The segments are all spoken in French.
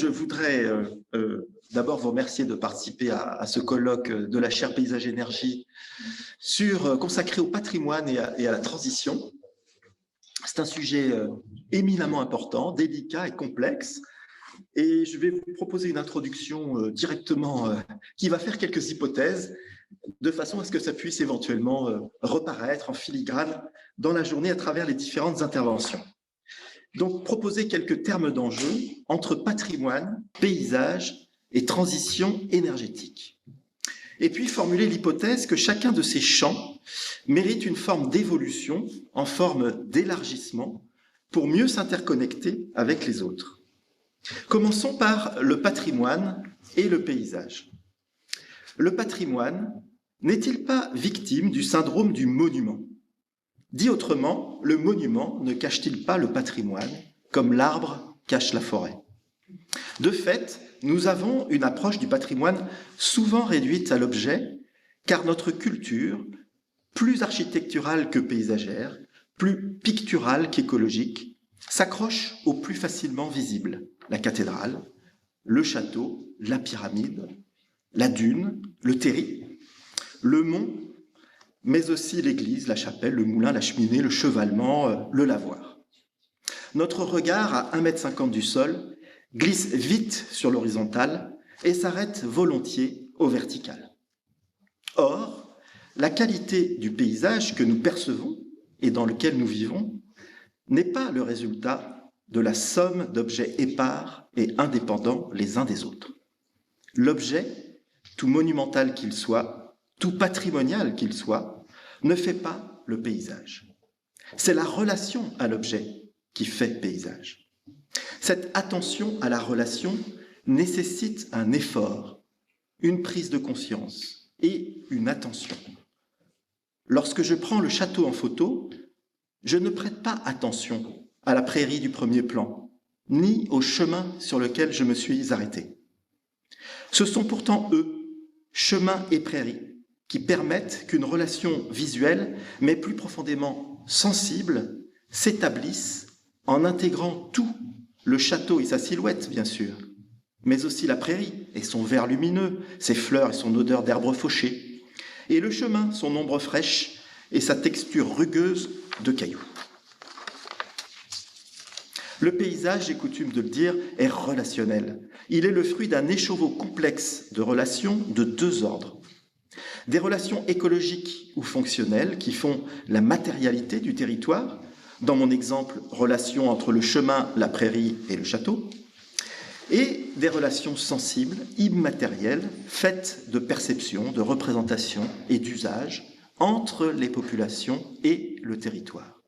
Je voudrais d'abord vous remercier de participer à ce colloque de la chaire Paysage Énergie consacré au patrimoine et à la transition. C'est un sujet éminemment important, délicat et complexe. Et je vais vous proposer une introduction directement qui va faire quelques hypothèses de façon à ce que ça puisse éventuellement reparaître en filigrane dans la journée à travers les différentes interventions. Donc, proposer quelques termes d'enjeu entre patrimoine, paysage et transition énergétique. Et puis, formuler l'hypothèse que chacun de ces champs mérite une forme d'évolution en forme d'élargissement pour mieux s'interconnecter avec les autres. Commençons par le patrimoine et le paysage. Le patrimoine n'est-il pas victime du syndrome du monument ? Dit autrement, le monument ne cache-t-il pas le patrimoine comme l'arbre cache la forêt? De fait, nous avons une approche du patrimoine souvent réduite à l'objet, car notre culture, plus architecturale que paysagère, plus picturale qu'écologique, s'accroche au plus facilement visible: la cathédrale, le château, la pyramide, la dune, le terri, le mont, mais aussi l'église, la chapelle, le moulin, la cheminée, le chevalement, le lavoir. Notre regard, à 1,50 m du sol, glisse vite sur l'horizontale et s'arrête volontiers au vertical. Or, la qualité du paysage que nous percevons et dans lequel nous vivons n'est pas le résultat de la somme d'objets épars et indépendants les uns des autres. L'objet, tout monumental qu'il soit, tout patrimonial qu'il soit, ne fait pas le paysage. C'est la relation à l'objet qui fait paysage. Cette attention à la relation nécessite un effort, une prise de conscience et une attention. Lorsque je prends le château en photo, je ne prête pas attention à la prairie du premier plan, ni au chemin sur lequel je me suis arrêté. Ce sont pourtant eux, chemins et prairies, qui permettent qu'une relation visuelle, mais plus profondément sensible, s'établisse en intégrant tout, le château et sa silhouette, bien sûr, mais aussi la prairie et son vert lumineux, ses fleurs et son odeur d'herbe fauchée, et le chemin, son ombre fraîche et sa texture rugueuse de cailloux. Le paysage, j'ai coutume de le dire, est relationnel. Il est le fruit d'un écheveau complexe de relations de deux ordres. Des relations écologiques ou fonctionnelles qui font la matérialité du territoire, dans mon exemple, relation entre le chemin, la prairie et le château, et des relations sensibles, immatérielles, faites de perception, de représentation et d'usage entre les populations et le territoire.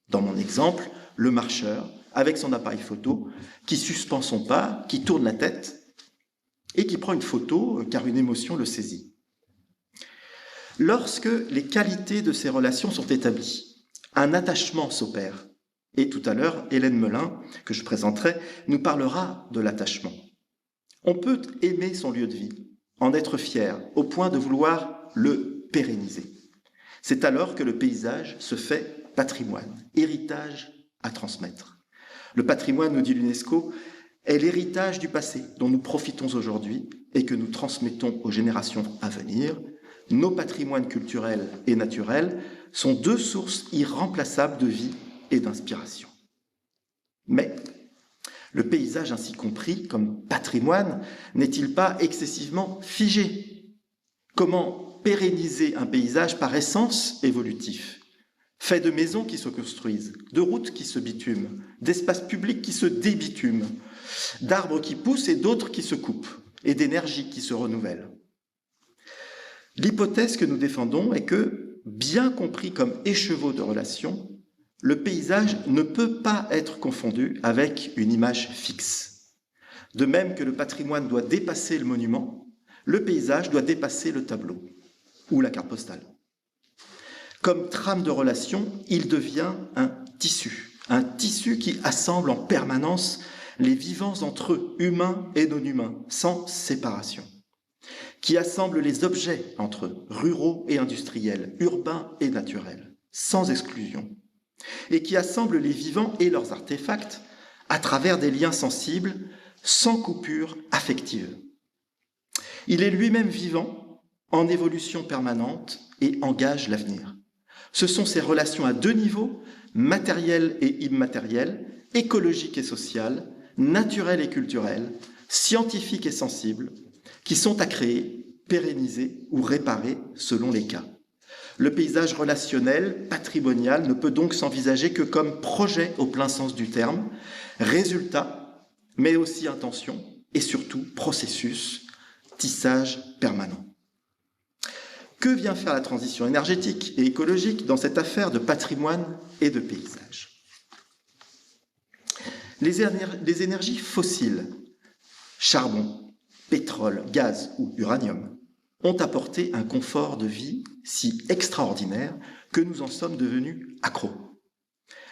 Dans mon exemple, le marcheur, avec son appareil photo, qui suspend son pas, qui tourne la tête et qui prend une photo car une émotion le saisit. Lorsque les qualités de ces relations sont établies, un attachement s'opère. Et tout à l'heure, Hélène Melin, que je présenterai, nous parlera de l'attachement. On peut aimer son lieu de vie, en être fier, au point de vouloir le pérenniser. C'est alors que le paysage se fait patrimoine, héritage à transmettre. Le patrimoine, nous dit l'UNESCO, est l'héritage du passé dont nous profitons aujourd'hui et que nous transmettons aux générations à venir. Nos patrimoines culturels et naturels sont deux sources irremplaçables de vie et d'inspiration. Mais le paysage ainsi compris comme patrimoine n'est-il pas excessivement figé? Comment pérenniser un paysage par essence évolutif, fait de maisons qui se construisent, de routes qui se bitument, d'espaces publics qui se débitument, d'arbres qui poussent et d'autres qui se coupent, et d'énergie qui se renouvelle? L'hypothèse que nous défendons est que, bien compris comme écheveau de relations, le paysage ne peut pas être confondu avec une image fixe. De même que le patrimoine doit dépasser le monument, le paysage doit dépasser le tableau ou la carte postale. Comme trame de relation, il devient un tissu qui assemble en permanence les vivants entre eux, humains et non-humains, sans séparation, qui assemble les objets entre eux, ruraux et industriels, urbains et naturels, sans exclusion, et qui assemble les vivants et leurs artefacts à travers des liens sensibles sans coupure affective. Il est lui-même vivant, en évolution permanente et engage l'avenir. Ce sont ces relations à deux niveaux, matérielles et immatérielles, écologiques et sociales, naturelles et culturelles, scientifiques et sensibles, qui sont à créer, pérenniser ou réparer selon les cas. Le paysage relationnel, patrimonial, ne peut donc s'envisager que comme projet au plein sens du terme, résultat, mais aussi intention et surtout processus, tissage permanent. Que vient faire la transition énergétique et écologique dans cette affaire de patrimoine et de paysage? Les énergies fossiles, charbon, pétrole, gaz ou uranium, ont apporté un confort de vie si extraordinaire que nous en sommes devenus accros,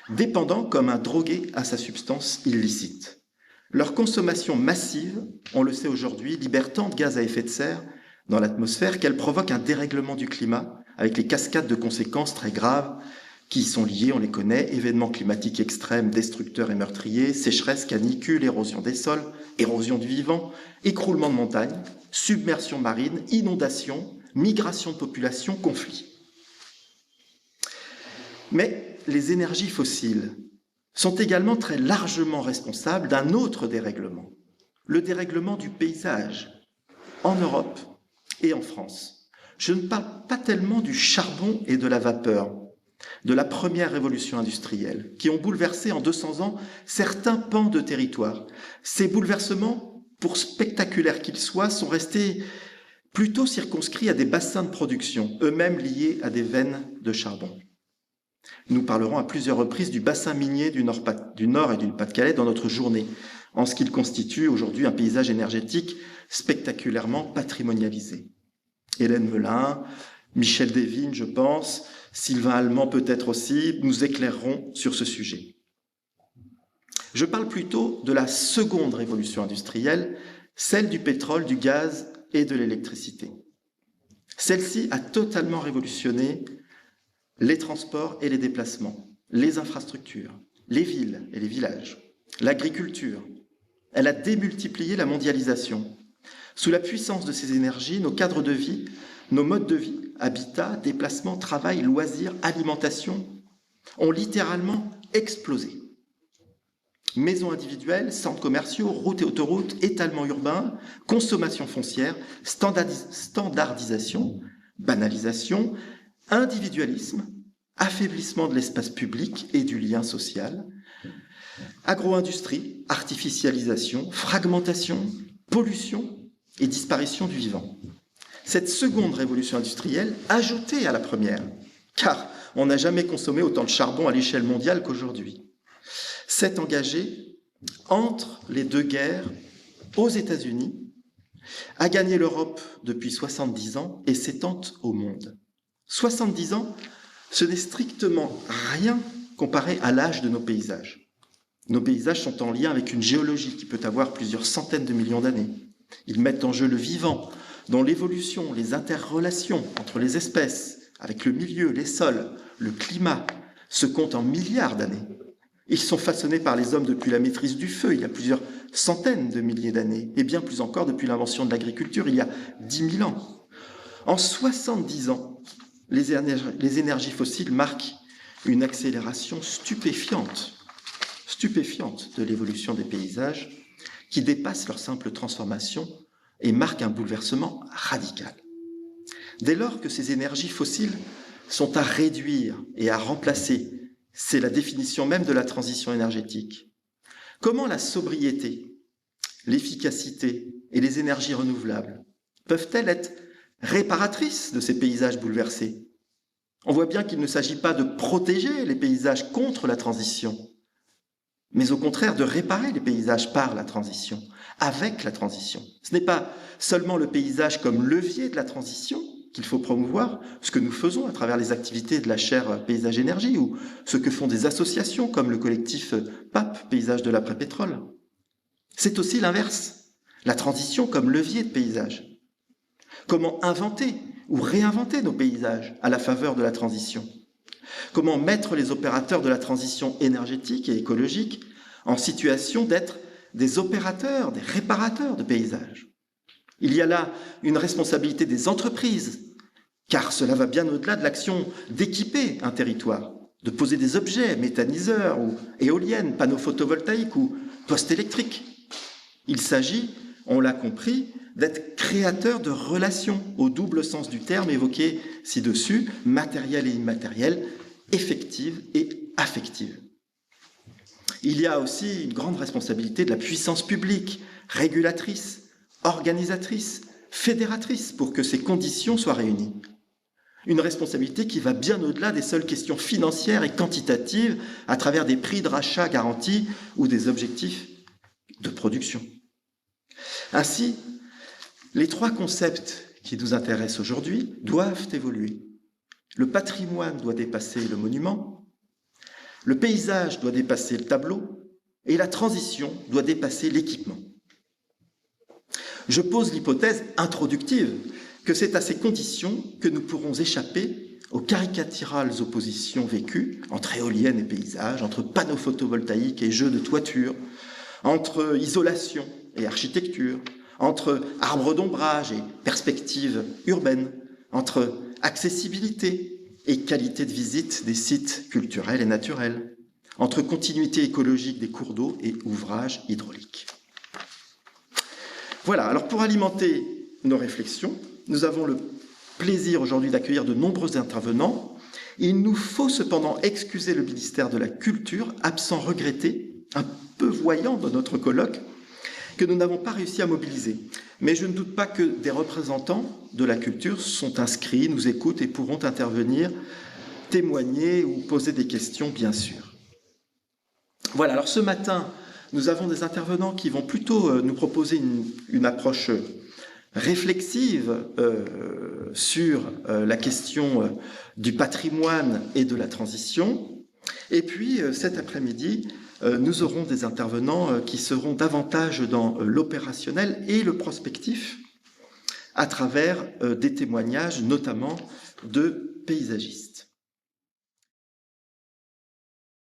dépendants comme un drogué à sa substance illicite. Leur consommation massive, on le sait aujourd'hui, libère tant de gaz à effet de serre dans l'atmosphère qu'elle provoque un dérèglement du climat avec les cascades de conséquences très graves qui y sont liées, on les connaît, événements climatiques extrêmes, destructeurs et meurtriers, sécheresse, canicule, érosion des sols, érosion du vivant, écroulement de montagnes, submersion marine, inondations, migration de population, conflits. Mais les énergies fossiles sont également très largement responsables d'un autre dérèglement, le dérèglement du paysage en Europe et en France. Je ne parle pas tellement du charbon et de la vapeur, de la première révolution industrielle, qui ont bouleversé en 200 ans certains pans de territoire. Ces bouleversements, pour spectaculaires qu'ils soient, sont restés plutôt circonscrits à des bassins de production, eux-mêmes liés à des veines de charbon. Nous parlerons à plusieurs reprises du bassin minier du Nord et du Pas-de-Calais dans notre journée, en ce qu'il constitue aujourd'hui un paysage énergétique spectaculairement patrimonialisé. Hélène Melin, Michel Desvignes, je pense, Sylvain Allemand peut-être aussi, nous éclaireront sur ce sujet. Je parle plutôt de la seconde révolution industrielle, celle du pétrole, du gaz et de l'électricité. Celle-ci a totalement révolutionné les transports et les déplacements, les infrastructures, les villes et les villages, l'agriculture. Elle a démultiplié la mondialisation. Sous la puissance de ces énergies, nos cadres de vie, nos modes de vie, habitat, déplacement, travail, loisirs, alimentation, ont littéralement explosé. Maisons individuelles, centres commerciaux, routes et autoroutes, étalement urbain, consommation foncière, standardisation, banalisation, individualisme, affaiblissement de l'espace public et du lien social, agro-industrie, artificialisation, fragmentation, pollution et disparition du vivant. Cette seconde révolution industrielle, ajoutée à la première, car on n'a jamais consommé autant de charbon à l'échelle mondiale qu'aujourd'hui, s'est engagée entre les deux guerres aux États-Unis, a gagné l'Europe depuis 70 ans et s'étend au monde. 70 ans, ce n'est strictement rien comparé à l'âge de nos paysages. Nos paysages sont en lien avec une géologie qui peut avoir plusieurs centaines de millions d'années. Ils mettent en jeu le vivant, dont l'évolution, les interrelations entre les espèces, avec le milieu, les sols, le climat, se comptent en milliards d'années. Ils sont façonnés par les hommes depuis la maîtrise du feu, il y a plusieurs centaines de milliers d'années, et bien plus encore depuis l'invention de l'agriculture, il y a 10 000 ans. En 70 ans, les énergies fossiles marquent une accélération stupéfiante de l'évolution des paysages qui dépasse leur simple transformation et marque un bouleversement radical. Dès lors que ces énergies fossiles sont à réduire et à remplacer, c'est la définition même de la transition énergétique. Comment la sobriété, l'efficacité et les énergies renouvelables peuvent-elles être réparatrices de ces paysages bouleversés? On voit bien qu'il ne s'agit pas de protéger les paysages contre la transition, mais au contraire de réparer les paysages par la transition, avec la transition. Ce n'est pas seulement le paysage comme levier de la transition qu'il faut promouvoir, ce que nous faisons à travers les activités de la chaire Paysage Énergie ou ce que font des associations comme le collectif PAP, Paysage de l'après-pétrole. C'est aussi l'inverse, la transition comme levier de paysage. Comment inventer ou réinventer nos paysages à la faveur de la transition? Comment mettre les opérateurs de la transition énergétique et écologique en situation d'être des opérateurs, des réparateurs de paysages. Il y a là une responsabilité des entreprises, car cela va bien au-delà de l'action d'équiper un territoire, de poser des objets, méthaniseurs ou éoliennes, panneaux photovoltaïques ou postes électriques. Il s'agit, on l'a compris, d'être créateur de relations au double sens du terme évoqué ci-dessus, matériel et immatériel, effectives et affectives. Il y a aussi une grande responsabilité de la puissance publique, régulatrice, organisatrice, fédératrice, pour que ces conditions soient réunies. Une responsabilité qui va bien au-delà des seules questions financières et quantitatives à travers des prix de rachat garantis ou des objectifs de production. Ainsi, les trois concepts qui nous intéressent aujourd'hui doivent évoluer. Le patrimoine doit dépasser le monument, le paysage doit dépasser le tableau et la transition doit dépasser l'équipement. Je pose l'hypothèse introductive que c'est à ces conditions que nous pourrons échapper aux caricaturales oppositions vécues entre éoliennes et paysages, entre panneaux photovoltaïques et jeux de toiture, entre isolation et architecture, entre arbres d'ombrage et perspectives urbaines, entre accessibilité et qualité de visite des sites culturels et naturels, entre continuité écologique des cours d'eau et ouvrages hydrauliques. Voilà, alors pour alimenter nos réflexions, nous avons le plaisir aujourd'hui d'accueillir de nombreux intervenants. Il nous faut cependant excuser le ministère de la Culture, absent regretté, un peu voyant dans notre colloque, que nous n'avons pas réussi à mobiliser. Mais je ne doute pas que des représentants de la culture sont inscrits, nous écoutent et pourront intervenir, témoigner ou poser des questions, bien sûr. Voilà, alors ce matin, nous avons des intervenants qui vont plutôt nous proposer une approche réflexive sur la question du patrimoine et de la transition. Et puis, cet après-midi, nous aurons des intervenants qui seront davantage dans l'opérationnel et le prospectif à travers des témoignages, notamment de paysagistes.